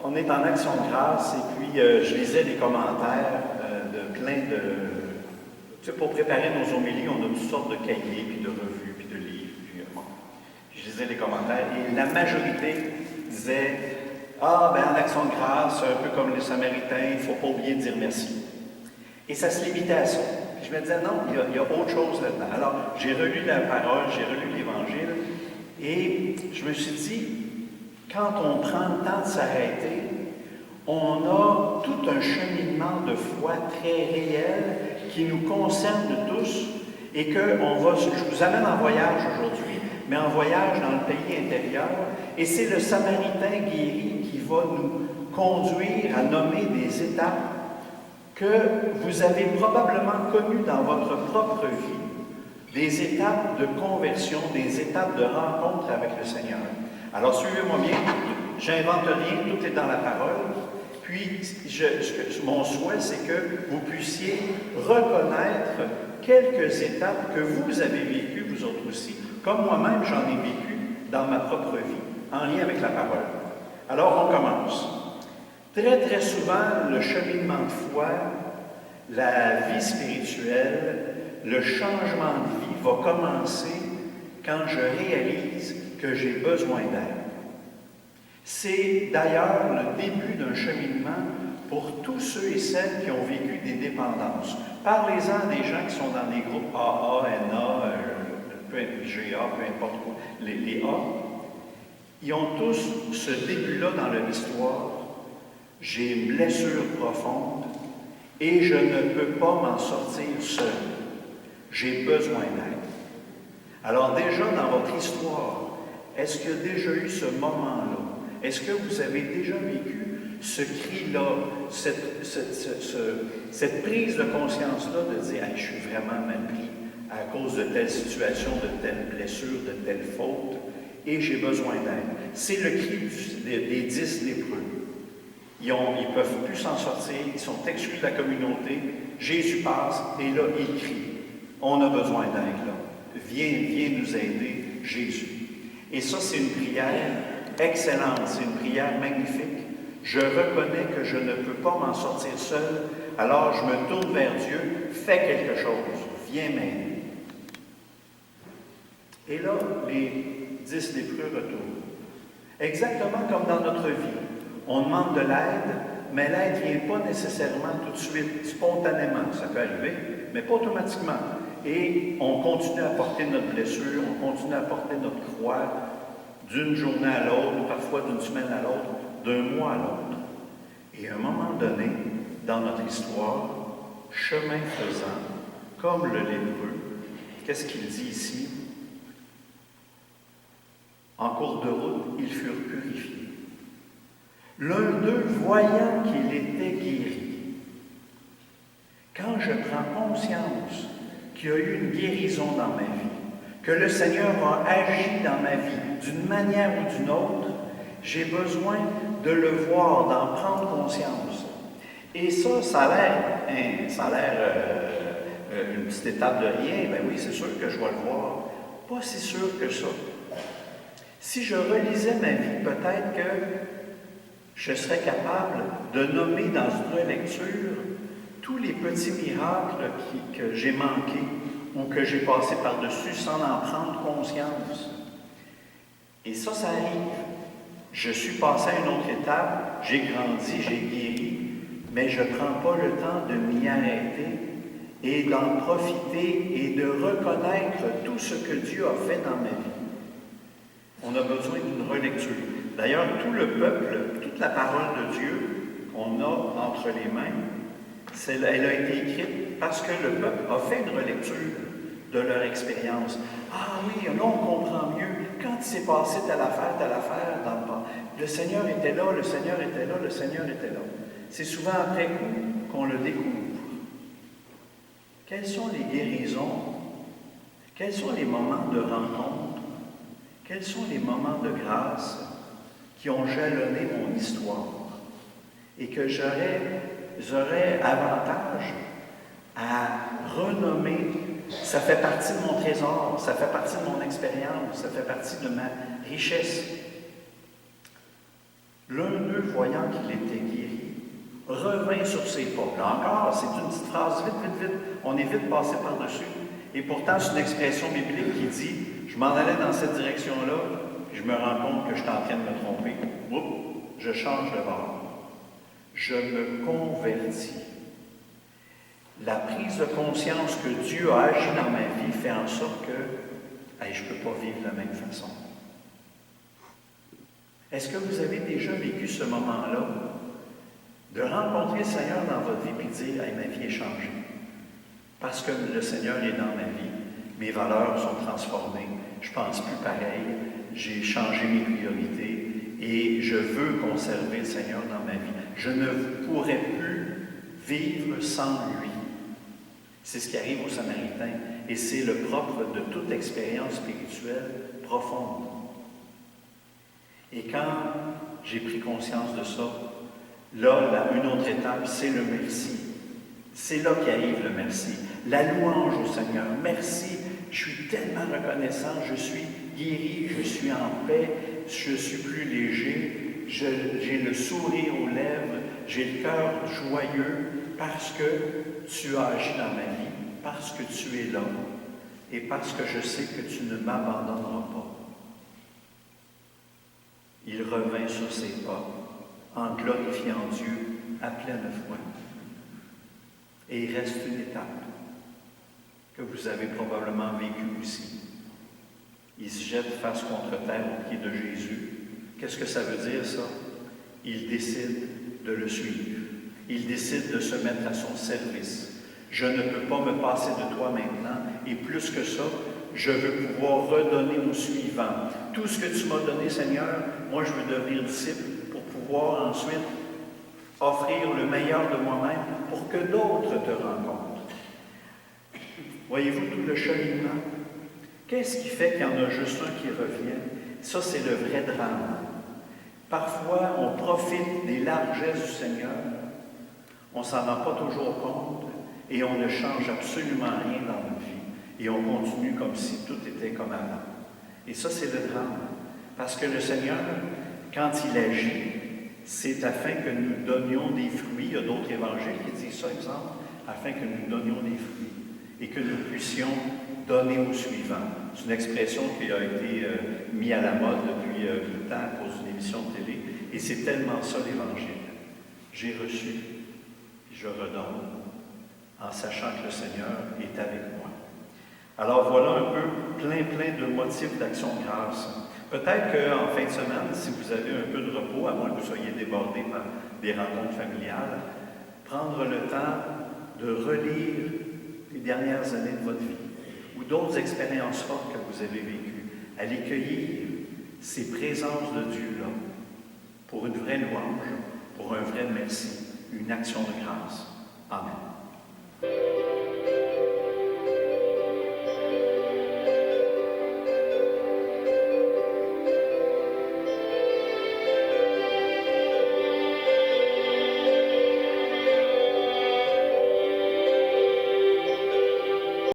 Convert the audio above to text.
On est en action de grâce et puis je lisais les commentaires de plein de... Tu sais, pour préparer nos homélies, on a toutes sortes de cahiers, puis de revues, puis de livres. Puis, bon. Je lisais les commentaires et la majorité disait « Ah, ben en action de grâce, un peu comme les Samaritains, il ne faut pas oublier de dire merci. » Et ça se limitait à ça. Puis je me disais « Non, il y a autre chose là-dedans. » Alors, j'ai relu la parole, j'ai relu l'Évangile et je me suis dit, quand on prend le temps de s'arrêter, on a tout un cheminement de foi très réel qui nous concerne tous et que je vous amène en voyage aujourd'hui, mais en voyage dans le pays intérieur, et c'est le Samaritain guéri qui va nous conduire à nommer des étapes que vous avez probablement connues dans votre propre vie, des étapes de conversion, des étapes de rencontre avec le Seigneur. Alors suivez-moi bien, j'invente rien, tout est dans la parole. Puis, mon souhait, c'est que vous puissiez reconnaître quelques étapes que vous avez vécues, vous autres aussi, comme moi-même j'en ai vécu dans ma propre vie, en lien avec la parole. Alors, on commence. Très, très souvent, le cheminement de foi, la vie spirituelle, le changement de vie va commencer quand je réalise que j'ai besoin d'aide. C'est d'ailleurs le début d'un cheminement pour tous ceux et celles qui ont vécu des dépendances. Parlez-en des gens qui sont dans des groupes AA, NA, GA, peu importe quoi, les A. Ils ont tous ce début-là dans leur histoire. J'ai une blessure profonde et je ne peux pas m'en sortir seul. J'ai besoin d'aide. Alors déjà dans votre histoire, est-ce qu'il y a déjà eu ce moment-là? Est-ce que vous avez déjà vécu ce cri-là, cette prise de conscience-là de dire hey, « je suis vraiment mal pris à cause de telle situation, de telle blessure, de telle faute, et j'ai besoin d'aide. » C'est le cri des 10 lépreux. Ils ne peuvent plus s'en sortir, ils sont exclus de la communauté. Jésus passe et là, il crie. On a besoin d'aide là. Viens nous aider, Jésus. Et ça, c'est une prière excellente, c'est une prière magnifique. Je reconnais que je ne peux pas m'en sortir seul, alors je me tourne vers Dieu, fais quelque chose, viens m'aider. Et là, les 10 lépreux retournent. Exactement comme dans notre vie. On demande de l'aide, mais l'aide ne vient pas nécessairement tout de suite, spontanément. Ça peut arriver, mais pas automatiquement. Et on continue à porter notre blessure, on continue à porter notre croix d'une journée à l'autre, parfois d'une semaine à l'autre, d'un mois à l'autre. Et à un moment donné, dans notre histoire, chemin faisant, comme le lépreux, qu'est-ce qu'il dit ici? En cours de route, ils furent purifiés. L'un d'eux, voyant qu'il était guéri, quand je prends conscience qu'il y a eu une guérison dans ma vie, que le Seigneur a agi dans ma vie d'une manière ou d'une autre, j'ai besoin de le voir, d'en prendre conscience. Et ça a l'air une petite étape de rien. Ben oui, c'est sûr que je vais le voir. Pas si sûr que ça. Si je relisais ma vie, peut-être que je serais capable de nommer dans une relecture tous les petits miracles que j'ai manqués ou que j'ai passés par-dessus sans en prendre conscience. Et ça arrive. Je suis passé à une autre étape, j'ai grandi, j'ai guéri, mais je ne prends pas le temps de m'y arrêter et d'en profiter et de reconnaître tout ce que Dieu a fait dans ma vie. On a besoin d'une relecture. D'ailleurs, tout le peuple, toute la parole de Dieu qu'on a entre les mains, elle a été écrite parce que le peuple a fait une relecture de leur expérience. Ah oui, là on comprend mieux. Quand il s'est passé telle affaire, dans le passé, le Seigneur était là, le Seigneur était là, le Seigneur était là. C'est souvent après coup qu'on le découvre. Quelles sont les guérisons? Quels sont les moments de rencontre? Quels sont les moments de grâce qui ont jalonné mon histoire et que j'aurais avantage à renommer? Ça fait partie de mon trésor, ça fait partie de mon expérience, ça fait partie de ma richesse. L'un d'eux, voyant qu'il était guéri, revint sur ses pas. Là encore, c'est une petite phrase, vite, vite, vite. On est vite passé par-dessus. Et pourtant, c'est une expression biblique qui dit, je m'en allais dans cette direction-là, puis je me rends compte que je suis en train de me tromper. Oups, je change de bord. Je me convertis. La prise de conscience que Dieu a agi dans ma vie fait en sorte que je ne peux pas vivre de la même façon. Est-ce que vous avez déjà vécu ce moment-là de rencontrer le Seigneur dans votre vie et de dire « ma vie est changée. Parce que le Seigneur est dans ma vie, mes valeurs sont transformées, je ne pense plus pareil, j'ai changé mes priorités et je veux conserver le Seigneur dans ma vie. Je ne pourrais plus vivre sans lui. » C'est ce qui arrive aux Samaritains et c'est le propre de toute expérience spirituelle profonde. Et quand j'ai pris conscience de ça, là, une autre étape, c'est le merci. C'est là qu'arrive le merci. La louange au Seigneur. Merci, je suis tellement reconnaissant, je suis guéri, je suis en paix, je suis plus léger, j'ai le sourire aux lèvres, j'ai le cœur joyeux parce que tu as agi dans ma vie, parce que tu es là et parce que je sais que tu ne m'abandonneras pas. Il revint sur ses pas en glorifiant Dieu à pleine foi. Et il reste une étape que vous avez probablement vécue aussi. Il se jette face contre terre au pied de Jésus. Qu'est-ce que ça veut dire, ça? Il décide de le suivre. Il décide de se mettre à son service. Je ne peux pas me passer de toi maintenant. Et plus que ça, je veux pouvoir redonner au suivant. Tout ce que tu m'as donné, Seigneur, moi je veux devenir disciple pour pouvoir ensuite offrir le meilleur de moi-même pour que d'autres te rencontrent. Voyez-vous tout le cheminement? Qu'est-ce qui fait qu'il y en a juste un qui revient? Ça, c'est le vrai drame. Parfois, on profite des largesses du Seigneur, on ne s'en rend pas toujours compte et on ne change absolument rien dans notre vie. Et on continue comme si tout était comme avant. Et ça, c'est le drame. Parce que le Seigneur, quand il agit, c'est afin que nous donnions des fruits. Il y a d'autres évangiles qui disent ça, exemple, afin que nous donnions des fruits et que nous puissions donner au suivant. C'est une expression qui a été mise à la mode depuis tout le temps à cause d'une émission de télé. Et c'est tellement ça l'Évangile. J'ai reçu, puis je redonne, en sachant que le Seigneur est avec moi. Alors voilà un peu plein de motifs d'action de grâce. Peut-être qu'en fin de semaine, si vous avez un peu de repos, à moins que vous soyez débordé par des rencontres familiales, prendre le temps de relire les dernières années de votre vie ou d'autres expériences fortes que vous avez vécues. Allez cueillir ces présences de Dieu-là pour une vraie louange, pour un vrai merci, une action de grâce. Amen.